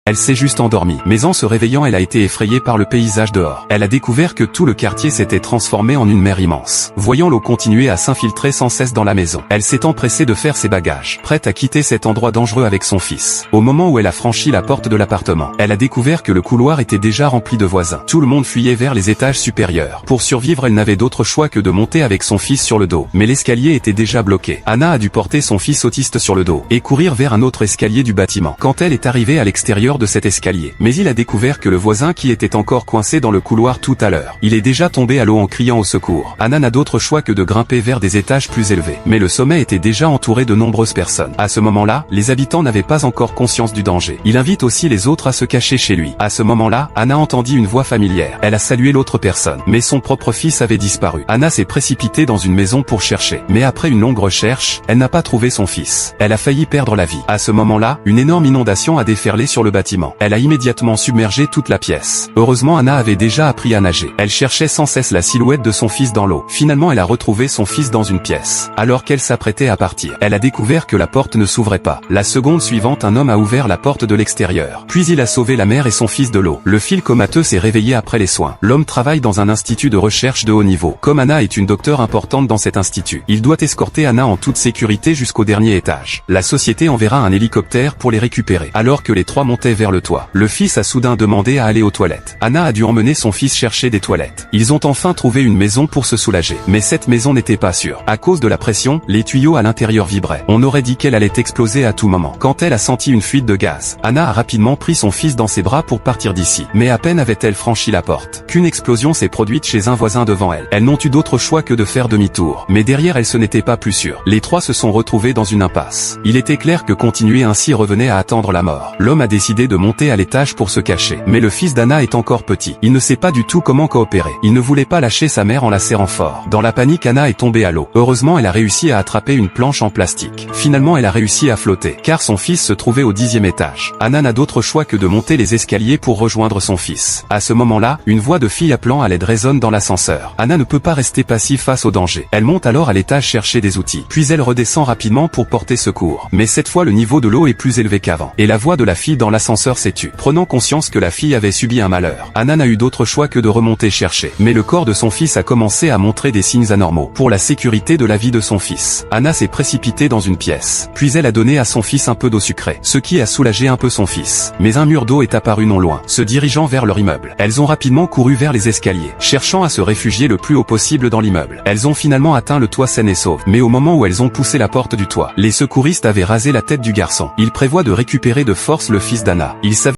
Elle s'est juste endormie. Mais en se réveillant, elle a été effrayée par le paysage dehors. Elle a découvert que tout le quartier s'était transformé en une mer immense. Voyant l'eau continuer à s'infiltrer sans cesse dans la maison, elle s'est empressée de faire ses bagages, prête à quitter cet endroit dangereux avec son fils. Au moment où elle a franchi la porte de l'appartement, elle a découvert que le couloir était déjà rempli de voisins. Tout le monde fuyait vers les étages supérieurs. Pour survivre, elle n'avait d'autre choix que de monter avec son fils sur le dos. Mais l'escalier était déjà bloqué. Anna a dû porter son fils autiste sur le dos et courir vers un autre escalier du bâtiment. Quand elle est arrivée à l'extérieur de cet escalier, mais il a découvert que le voisin qui était encore coincé dans le couloir tout à l'heure, il est déjà tombé à l'eau en criant au secours. Anna n'a d'autre choix que de grimper vers des étages plus élevés. Mais le sommet était déjà entouré de nombreuses personnes. À ce moment-là, les habitants n'avaient pas encore conscience du danger. Il invite aussi les autres à se cacher chez lui. À ce moment-là, Anna entendit une voix familière. Elle a salué l'autre personne, mais son propre fils avait disparu. Anna s'est précipitée dans une maison pour chercher. Mais après une longue recherche, elle n'a pas trouvé son fils. Elle a failli perdre la vie. À ce moment-là, une énorme inondation a déferlé sur le bâtiment. Elle a immédiatement submergé toute la pièce. Heureusement, Anna avait déjà appris à nager. Elle cherchait sans cesse la silhouette de son fils dans l'eau. Finalement, elle a retrouvé son fils dans une pièce. Alors qu'elle s'apprêtait à partir, elle a découvert que la porte ne s'ouvrait pas. La seconde suivante, un homme a ouvert la porte de l'extérieur. Puis il a sauvé la mère et son fils de l'eau. Le fils comateux s'est réveillé après les soins. L'homme travaille dans un institut de recherche de haut niveau. Comme Anna est une docteure importante dans cet institut, il doit escorter Anna en toute sécurité jusqu'au dernier étage. La société enverra un hélicoptère pour les récupérer. Alors que les trois montaient vers le toit, le fils a soudain demandé à aller aux toilettes. Anna a dû emmener son fils chercher des toilettes. Ils ont enfin trouvé une maison pour se soulager. Mais cette maison n'était pas sûre. À cause de la pression, les tuyaux à l'intérieur vibraient. On aurait dit qu'elle allait exploser à tout moment. Quand elle a senti une fuite de gaz, Anna a rapidement pris son fils dans ses bras pour partir d'ici. Mais à peine avait-elle franchi la porte qu'une explosion s'est produite chez un voisin devant elle. Elles n'ont eu d'autre choix que de faire demi-tour. Mais derrière elle, ce n'était pas plus sûr. Les trois se sont retrouvés dans une impasse. Il était clair que continuer ainsi revenait à attendre la mort. L'homme a décidé de monter à l'étage pour se cacher. Mais le fils d'Anna est encore petit. Il ne sait pas du tout comment coopérer. Il ne voulait pas lâcher sa mère en la serrant fort. Dans la panique, Anna est tombée à l'eau. Heureusement, elle a réussi à attraper une planche en plastique. Finalement, elle a réussi à flotter, car son fils se trouvait au 10e étage. Anna n'a d'autre choix que de monter les escaliers pour rejoindre son fils. À ce moment-là, une voix de fille appelant à l'aide résonne dans l'ascenseur. Anna ne peut pas rester passive face au danger. Elle monte alors à l'étage chercher des outils. Puis elle redescend rapidement pour porter secours. Mais cette fois, le niveau de l'eau est plus élevé qu'avant. Et la voix de la fille dans l'ascenseur s'est tue. Prenant conscience que la fille avait subi un malheur, Anna n'a eu d'autre choix que de remonter chercher. Mais le corps de son fils a commencé à montrer des signes anormaux. Pour la sécurité de la vie de son fils, Anna s'est précipitée dans une pièce. Puis elle a donné à son fils un peu d'eau sucrée, ce qui a soulagé un peu son fils. Mais un mur d'eau est apparu non loin, se dirigeant vers leur immeuble. Elles ont rapidement couru vers les escaliers, cherchant à se réfugier le plus haut possible dans l'immeuble. Elles ont finalement atteint le toit sain et sauf. Mais au moment où elles ont poussé la porte du toit, les secouristes avaient rasé la tête du garçon. Ils prévoient de récupérer de force le fils d'Anna. Ils savaient